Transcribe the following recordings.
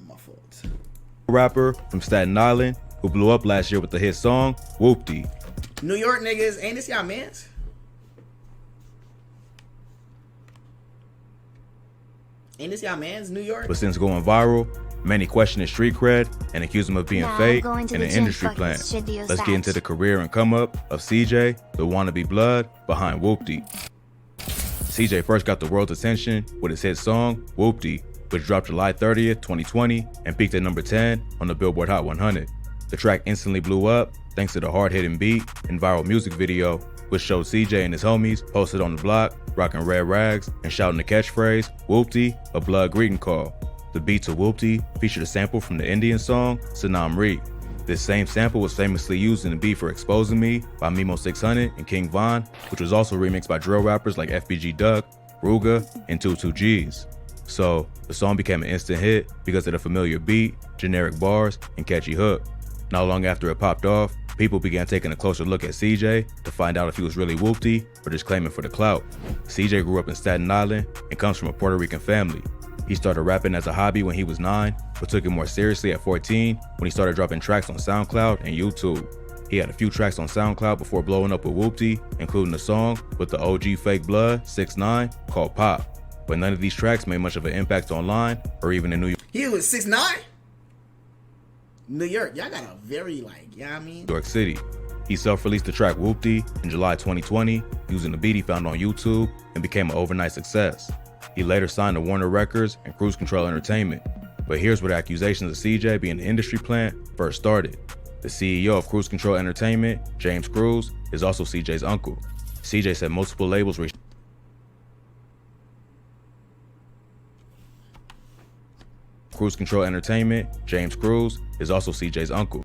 My fault. Rapper from Staten Island who blew up last year with the hit song WHOOPTY. New York niggas, ain't this y'all mans? Ain't this y'all mans, New York? But since going viral, many question his street cred and accuse him of being fake and an industry plant. Let's get into the career and come up of CJ, the wannabe blood behind WHOOPTY. CJ first got the world's attention with his hit song WHOOPTY, which dropped July 30th, 2020 and peaked at number 10 on the Billboard Hot 100. The track instantly blew up thanks to the hard-hitting beat and viral music video, which showed CJ and his homies posted on the block, rocking red rags and shouting the catchphrase, "WHOOPTY, a blood greeting call." The beat to WHOOPTY featured a sample from the Indian song Sanam Re. This same sample was famously used in the beat for Exposing Me by Mimo 600 and King Von, which was also remixed by drill rappers like FBG Duck, Ruga, and 22Gs. So, the song became an instant hit because of the familiar beat, generic bars, and catchy hook. Not long after it popped off, people began taking a closer look at CJ to find out if he was really WHOOPTY or just claiming for the clout. CJ grew up in Staten Island and comes from a Puerto Rican family. He started rapping as a hobby when he was 9, but took it more seriously at 14 when he started dropping tracks on SoundCloud and YouTube. He had a few tracks on SoundCloud before blowing up with WHOOPTY, including a song with the OG Fake Blood 6ix9ine called Pop. But none of these tracks made much of an impact online or even in New York. He was 6ix9ine? New York, y'all got a very New York City. He self-released the track WHOOPTY in July 2020 using the beat he found on YouTube and became an overnight success. He later signed to Warner Records and Cruise Control Entertainment. But here's where the accusations of CJ being an industry plant first started. The CEO of Cruise Control Entertainment, James Cruz, is also CJ's uncle. CJ said multiple labels reached Cruise Control Entertainment, James Cruz, is also CJ's uncle.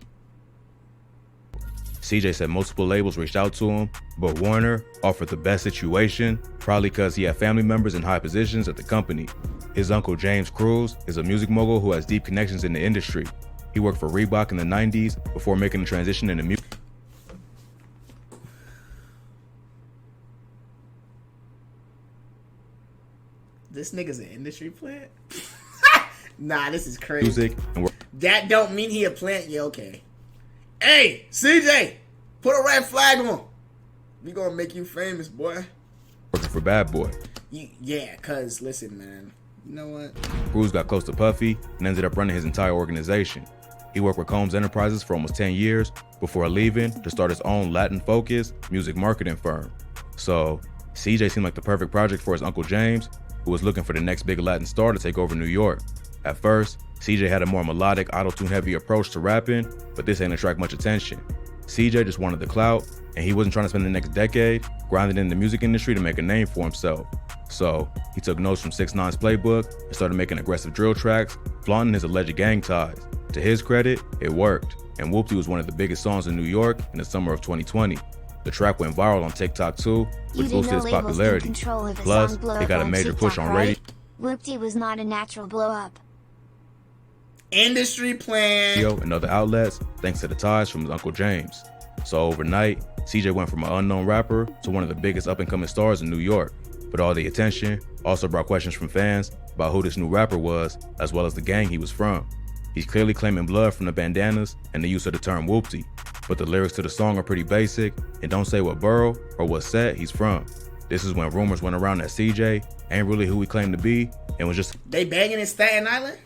CJ said multiple labels reached out to him, but Warner offered the best situation, probably because he had family members in high positions at the company. His uncle James Cruz is a music mogul who has deep connections in the industry. He worked for Reebok in the 90s before making the transition into music. This nigga's an industry plant? Nah, this is crazy. Music and that don't mean he a plant? Yeah, okay. Hey, CJ, put a red flag on. We gonna make you famous, boy. Working for Bad Boy. Yeah, cause listen, man. You know what? Cruz got close to Puffy and ended up running his entire organization. He worked with Combs Enterprises for almost 10 years before leaving to start his own Latin-focused music marketing firm. So, CJ seemed like the perfect project for his Uncle James, who was looking for the next big Latin star to take over New York. At first, CJ had a more melodic, auto-tune heavy approach to rapping, but this ain't attract much attention. CJ just wanted the clout, and he wasn't trying to spend the next decade grinding in the music industry to make a name for himself. So, he took notes from 6ix9ine's playbook and started making aggressive drill tracks, flaunting his alleged gang ties. To his credit, it worked, and WHOOPTY was one of the biggest songs in New York in the summer of 2020. The track went viral on TikTok too, which boosted its popularity. Plus, it got a major push on radio. WHOOPTY was not a natural blow-up. Industry plan. And other outlets, thanks to the ties from his Uncle James. So overnight, CJ went from an unknown rapper to one of the biggest up-and-coming stars in New York. But all the attention also brought questions from fans about who this new rapper was, as well as the gang he was from. He's clearly claiming blood from the bandanas and the use of the term WHOOPTY, but the lyrics to the song are pretty basic and don't say what borough or what set he's from. This is when rumors went around that CJ ain't really who he claimed to be and was just they banging in Staten Island?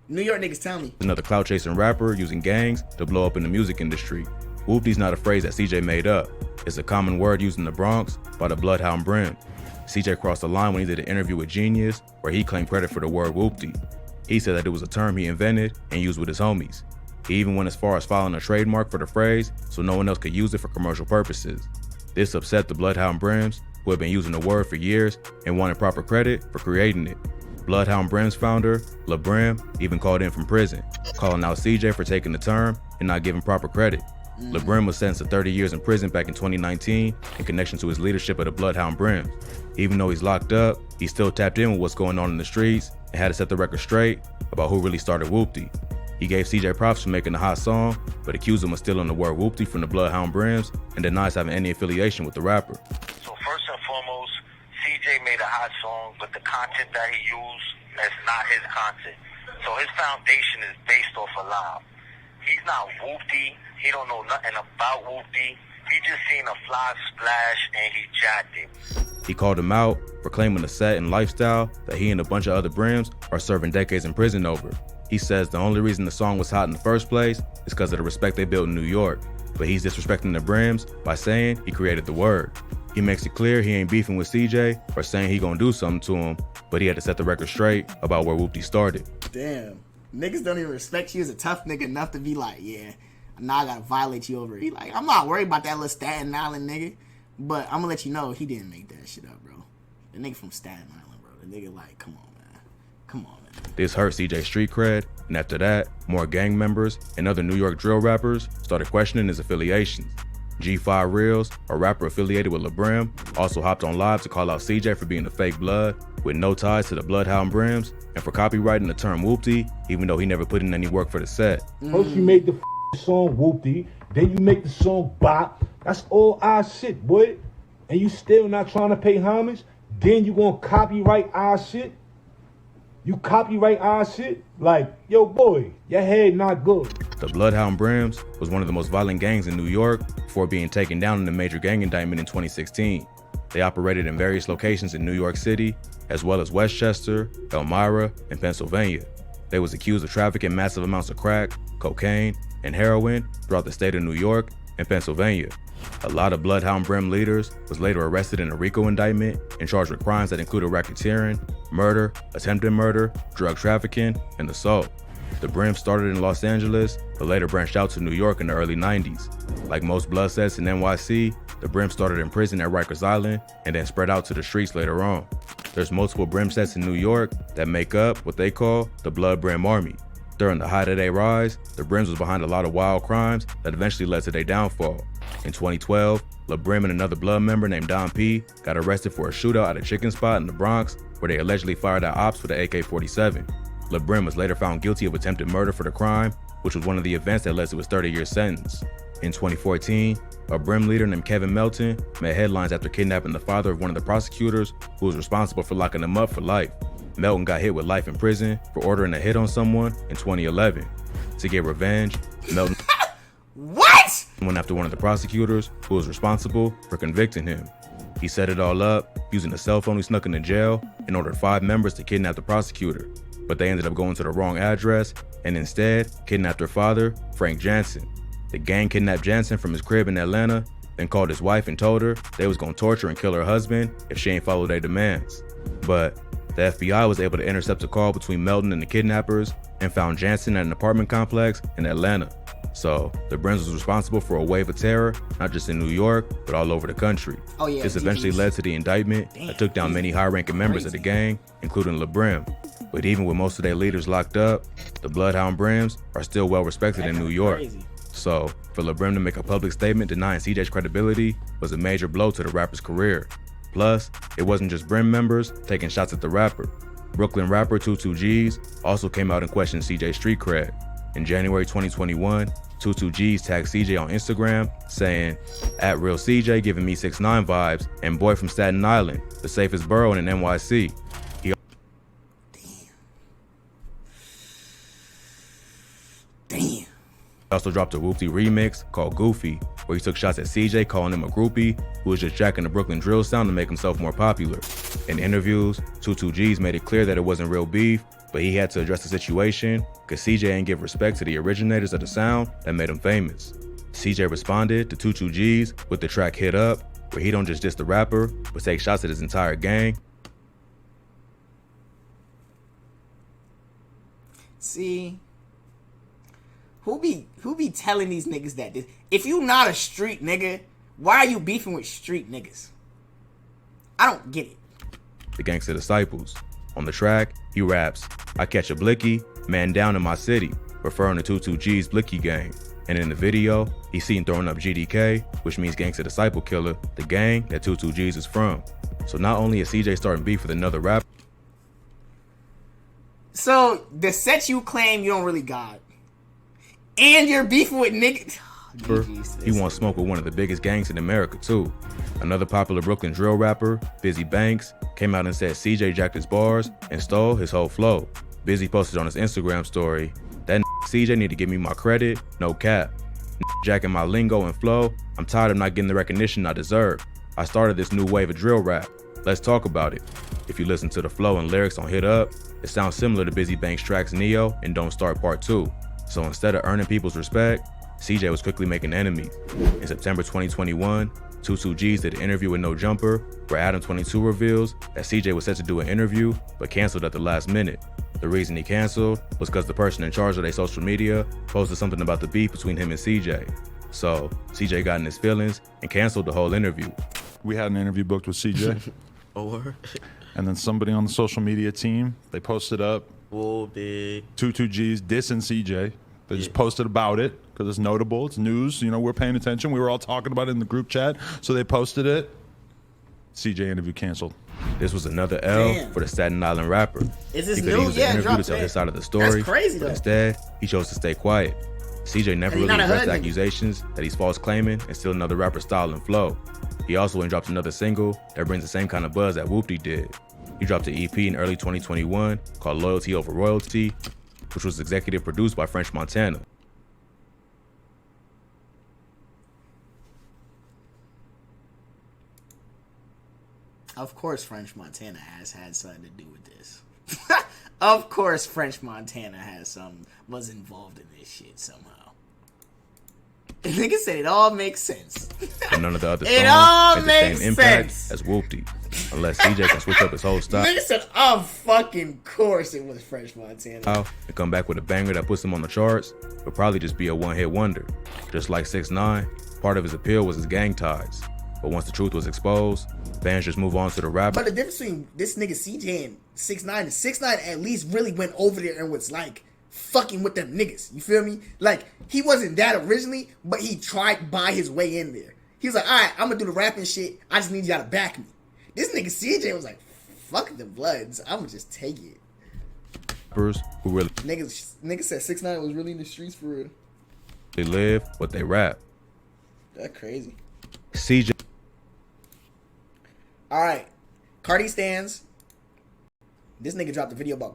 New York niggas tell me. Another clout-chasing rapper using gangs to blow up in the music industry. WHOOPTY's not a phrase that CJ made up. It's a common word used in the Bronx by the Bloodhound Brim. CJ crossed the line when he did an interview with Genius where he claimed credit for the word WHOOPTY. He said that it was a term he invented and used with his homies. He even went as far as filing a trademark for the phrase so no one else could use it for commercial purposes. This upset the Bloodhound Brims, who had been using the word for years and wanted proper credit for creating it. Bloodhound Brims founder, LaBrim, even called in from prison, calling out CJ for taking the term and not giving proper credit. LaBrim was sentenced to 30 years in prison back in 2019 in connection to his leadership of the Bloodhound Brims. Even though he's locked up, he still tapped in with what's going on in the streets and had to set the record straight about who really started WHOOPTY. He gave CJ props for making the hot song, but accused him of stealing the word WHOOPTY from the Bloodhound Brims and denies having any affiliation with the rapper. So first and foremost, CJ made a hot song, but the content that he used is not his content. So his foundation is based off of live. He's not WHOOPTY. He don't know nothing about WHOOPTY. He just seen a fly splash and he jacked it. He called him out for claiming a set and lifestyle that he and a bunch of other brims are serving decades in prison over. He says the only reason the song was hot in the first place is because of the respect they built in New York, but he's disrespecting the brims by saying he created the word. He makes it clear he ain't beefing with CJ or saying he gonna do something to him, but he had to set the record straight about where WHOOPTY started. Damn. Niggas don't even respect you as a tough nigga enough to be like, yeah, now I gotta violate you over it. He like, I'm not worried about that little Staten Island nigga, but I'm gonna let you know he didn't make that shit up, bro. The nigga from Staten Island, bro. The nigga like, come on, man. Come on, man. This hurt CJ's street cred, and after that, more gang members and other New York drill rappers started questioning his affiliations. G5 Reels, a rapper affiliated with LeBrim, also hopped on live to call out CJ for being a fake blood with no ties to the Bloodhound Brims and for copywriting the term WHOOPTY, even though he never put in any work for the set. First you make the song WHOOPTY, then you make the song Bop. That's all our shit, boy. And you still not trying to pay homage? Then you gonna copyright our shit? You copyright our shit? Like, yo boy, your head not good. The Bloodhound Brims was one of the most violent gangs in New York before being taken down in a major gang indictment in 2016. They operated in various locations in New York City, as well as Westchester, Elmira, and Pennsylvania. They was accused of trafficking massive amounts of crack, cocaine, and heroin throughout the state of New York and Pennsylvania. A lot of Bloodhound Brim leaders was later arrested in a RICO indictment and charged with crimes that included racketeering, murder, attempted murder, drug trafficking, and assault. The Brim started in Los Angeles, but later branched out to New York in the early 90s. Like most blood sets in NYC, the Brim started in prison at Rikers Island and then spread out to the streets later on. There's multiple Brim sets in New York that make up what they call the Blood Brim Army. During the height of their rise, the Brims was behind a lot of wild crimes that eventually led to their downfall. In 2012, LeBrim and another Blood member named Don P got arrested for a shootout at a chicken spot in the Bronx where they allegedly fired at ops with an AK-47. LeBrim was later found guilty of attempted murder for the crime, which was one of the events that led to his 30-year sentence. In 2014, a Brim leader named Kevin Melton made headlines after kidnapping the father of one of the prosecutors who was responsible for locking him up for life. Melton got hit with life in prison for ordering a hit on someone in 2011. To get revenge, Melton What? went after one of the prosecutors who was responsible for convicting him. He set it all up using a cell phone he snuck into jail and ordered 5 members to kidnap the prosecutor, but they ended up going to the wrong address and instead kidnapped her father, Frank Jansen. The gang kidnapped Jansen from his crib in Atlanta, then called his wife and told her they was gonna torture and kill her husband if she ain't followed their demands. But the FBI was able to intercept a call between Melton and the kidnappers and found Jansen at an apartment complex in Atlanta. So the Brims was responsible for a wave of terror, not just in New York, but all over the country. Oh, yeah, this eventually led to the indictment that took down many high-ranking members of the gang, including LeBrim. But even with most of their leaders locked up, the Bloodhound Brims are still well respected in New York. Crazy. So for LeBrim to make a public statement denying CJ's credibility was a major blow to the rapper's career. Plus, it wasn't just Brim members taking shots at the rapper. Brooklyn rapper 22G's also came out and questioned CJ's street cred. In January 2021, 22G's tagged CJ on Instagram saying, @RealCJ giving me 6ix9ine vibes and boy from Staten Island, the safest borough in NYC. Damn. Also dropped a WHOOPTY remix called Goofy, where he took shots at CJ, calling him a groupie who was just jacking the Brooklyn drill sound to make himself more popular. In interviews, 22G's made it clear that it wasn't real beef, but he had to address the situation because CJ ain't give respect to the originators of the sound that made him famous. CJ responded to 22G's with the track Hit Up, where he don't just diss the rapper, but take shots at his entire gang. See, who be telling these niggas that this? If you not a street nigga, why are you beefing with street niggas? I don't get it. The Gangsta Disciples. On the track, he raps, "I catch a blicky, man down in my city," referring to 22G's Blicky gang. And in the video, he's seen throwing up GDK, which means Gangsta Disciple Killer, the gang that 22G's is from. So not only is CJ starting beef with another rapper, So the set you claim you don't really got, and you're beefing with niggas. he wants smoke with one of the biggest gangs in America too. Another popular Brooklyn drill rapper, Busy Banks, came out and said CJ jacked his bars and stole his whole flow. Busy posted on his Instagram story, that CJ need to give me my credit, no cap. Jacking my lingo and flow, I'm tired of not getting the recognition I deserve. I started this new wave of drill rap. Let's talk about it. If you listen to the flow and lyrics on Hit Up, it sounds similar to Busy Banks' tracks Neo and Don't Start Part 2. So instead of earning people's respect, CJ was quickly making enemies. In September 2021, 22G's did an interview with No Jumper, where Adam22 reveals that CJ was set to do an interview, but canceled at the last minute. The reason he canceled was because the person in charge of their social media posted something about the beef between him and CJ. So CJ got in his feelings and canceled the whole interview. We had an interview booked with CJ. And then somebody on the social media team, they posted up WHOOPTY. 22G's dissing CJ. They just posted about it because it's notable, it's news, you know, we're paying attention. We were all talking about it in the group chat, so they posted it. CJ interview canceled. This was another L for the Staten Island rapper. Is this He could new? use the Yeah, interview drop to tell that. his side of the story, That's crazy, but though. instead, he chose to stay quiet. CJ never And he's really not a addressed hood nigga. accusations that he's false claiming and stealing another rapper's style and flow. He also went and dropped another single that brings the same kind of buzz that WHOOPTY did. He dropped an EP in early 2021 called Loyalty Over Royalty, which was executive produced by French Montana. Of course French Montana has had something to do with this. Of course French Montana was involved in this shit somehow. The nigga said it all makes sense. But none of the other It all songs made the makes same impact sense. as WHOOPTY, unless CJ can switch up his whole style Nigga said, of fucking course it was French Montana. and come back with a banger that puts him on the charts, would probably just be a one-hit wonder. Just like 6ix9ine, part of his appeal was his gang ties. But once the truth was exposed, fans just move on to the rapper. But the difference between this nigga CJ and 6ix9ine is 6ix9ine at least really went over there and was like fucking with them niggas. You feel me? Like, he wasn't that originally, but he tried to buy his way in there. He was like, alright, I'm gonna do the rapping shit. I just need y'all to back me. This nigga CJ was like, fuck the Bloods. I'm gonna just take it. Rappers who really Nigga said 6ix9ine was really in the streets for real. live what they rap. That's crazy. CJ Alright. Cardi stands. This nigga dropped a video about